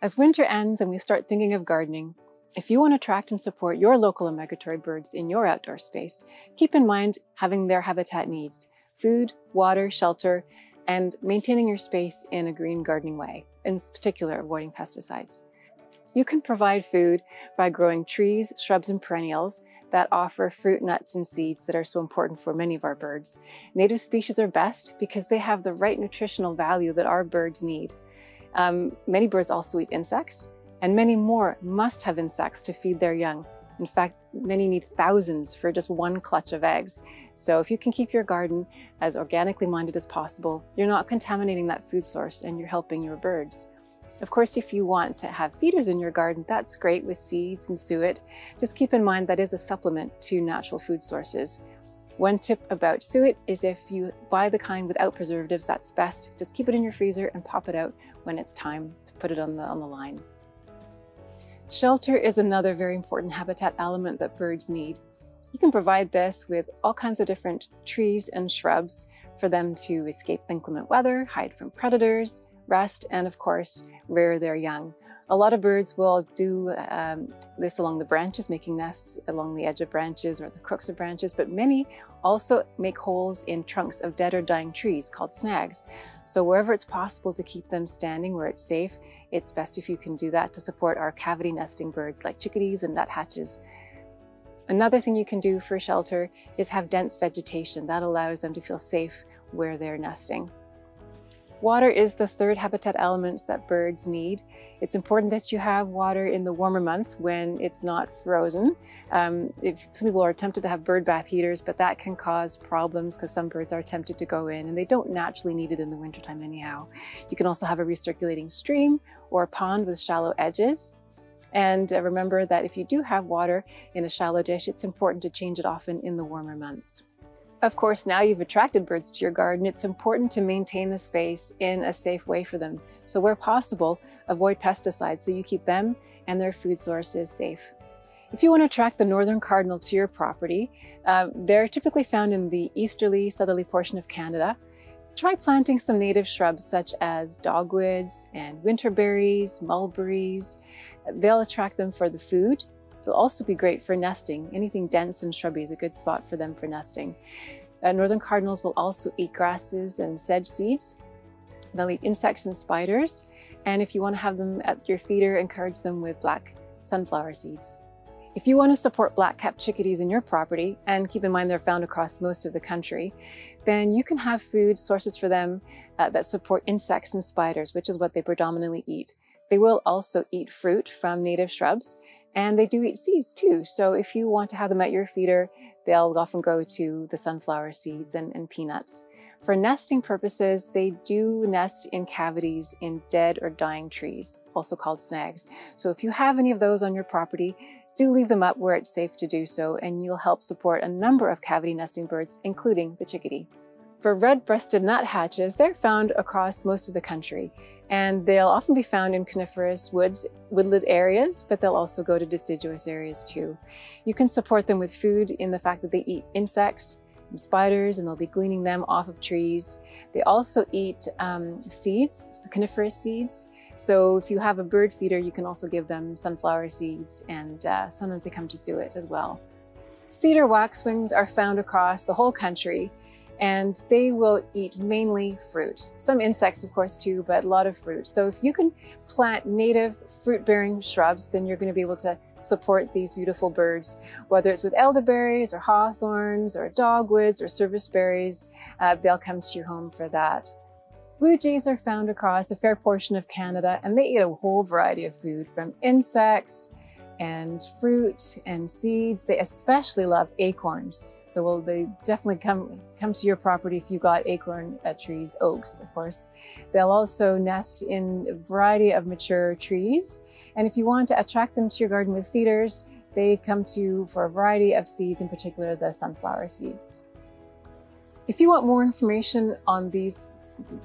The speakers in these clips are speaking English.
As winter ends and we start thinking of gardening, if you want to attract and support your local and migratory birds in your outdoor space, keep in mind having their habitat needs: food, water, shelter, and maintaining your space in a green gardening way, in particular avoiding pesticides. You can provide food by growing trees, shrubs, and perennials that offer fruit, nuts, and seeds that are so important for many of our birds. Native species are best because they have the right nutritional value that our birds need. Many birds also eat insects, and many more must have insects to feed their young. In fact, many need thousands for just one clutch of eggs. So if you can keep your garden as organically minded as possible, you're not contaminating that food source and you're helping your birds. Of course, if you want to have feeders in your garden, that's great with seeds and suet. Just keep in mind that is a supplement to natural food sources. One tip about suet is if you buy the kind without preservatives, that's best. Just keep it in your freezer and pop it out when it's time to put it on the line. Shelter is another very important habitat element that birds need. You can provide this with all kinds of different trees and shrubs for them to escape inclement weather, hide from predators, rest, and of course, rear their young. A lot of birds will do this along the branches, making nests along the edge of branches or the crooks of branches, but many also make holes in trunks of dead or dying trees called snags. So wherever it's possible to keep them standing where it's safe, it's best if you can do that to support our cavity nesting birds like chickadees and nuthatches. Another thing you can do for shelter is have dense vegetation. That allows them to feel safe where they're nesting. Water is the third habitat element that birds need. It's important that you have water in the warmer months when it's not frozen. Some people are tempted to have bird bath heaters, but that can cause problems because some birds are tempted to go in and they don't naturally need it in the wintertime anyhow. You can also have a recirculating stream or a pond with shallow edges. And remember that if you do have water in a shallow dish, it's important to change it often in the warmer months. Of course, now you've attracted birds to your garden, it's important to maintain the space in a safe way for them. So where possible, avoid pesticides so you keep them and their food sources safe. If you want to attract the northern cardinal to your property, they're typically found in the easterly, southerly portion of Canada. Try planting some native shrubs such as dogwoods and winterberries, mulberries. They'll attract them for the food. They'll also be great for nesting. Anything dense and shrubby is a good spot for them for nesting. Northern cardinals will also eat grasses and sedge seeds. They'll eat insects and spiders. And if you want to have them at your feeder, encourage them with black sunflower seeds. If you want to support black-capped chickadees in your property, and keep in mind they're found across most of the country, then you can have food sources for them that support insects and spiders, which is what they predominantly eat. They will also eat fruit from native shrubs, and they do eat seeds too. So if you want to have them at your feeder, they'll often go to the sunflower seeds and peanuts. For nesting purposes, they do nest in cavities in dead or dying trees, also called snags. So if you have any of those on your property, do leave them up where it's safe to do so, and you'll help support a number of cavity nesting birds, including the chickadee. For red-breasted nuthatches, they're found across most of the country, and they'll often be found in coniferous woodland areas, but they'll also go to deciduous areas too. You can support them with food in the fact that they eat insects and spiders, and they'll be gleaning them off of trees. They also eat seeds, coniferous seeds. So if you have a bird feeder, you can also give them sunflower seeds, and sometimes they come to suet as well. Cedar waxwings are found across the whole country, and they will eat mainly fruit. Some insects, of course, too, but a lot of fruit. So if you can plant native fruit-bearing shrubs, then you're going to be able to support these beautiful birds, whether it's with elderberries or hawthorns or dogwoods or serviceberries. They'll come to your home for that. Blue jays are found across a fair portion of Canada, and they eat a whole variety of food, from insects and fruit and seeds. They especially love acorns. So they definitely come to your property if you've got acorn trees, oaks, of course. They'll also nest in a variety of mature trees. And if you want to attract them to your garden with feeders, they come to you for a variety of seeds, in particular the sunflower seeds. If you want more information on these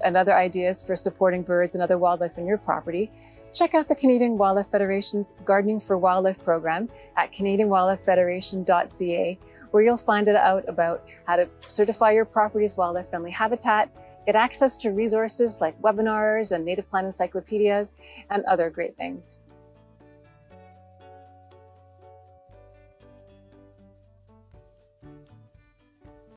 and other ideas for supporting birds and other wildlife on your property, check out the Canadian Wildlife Federation's Gardening for Wildlife program at canadianwildlifefederation.ca, where you'll find out about how to certify your property's wildlife-friendly habitat, get access to resources like webinars and native plant encyclopedias, and other great things.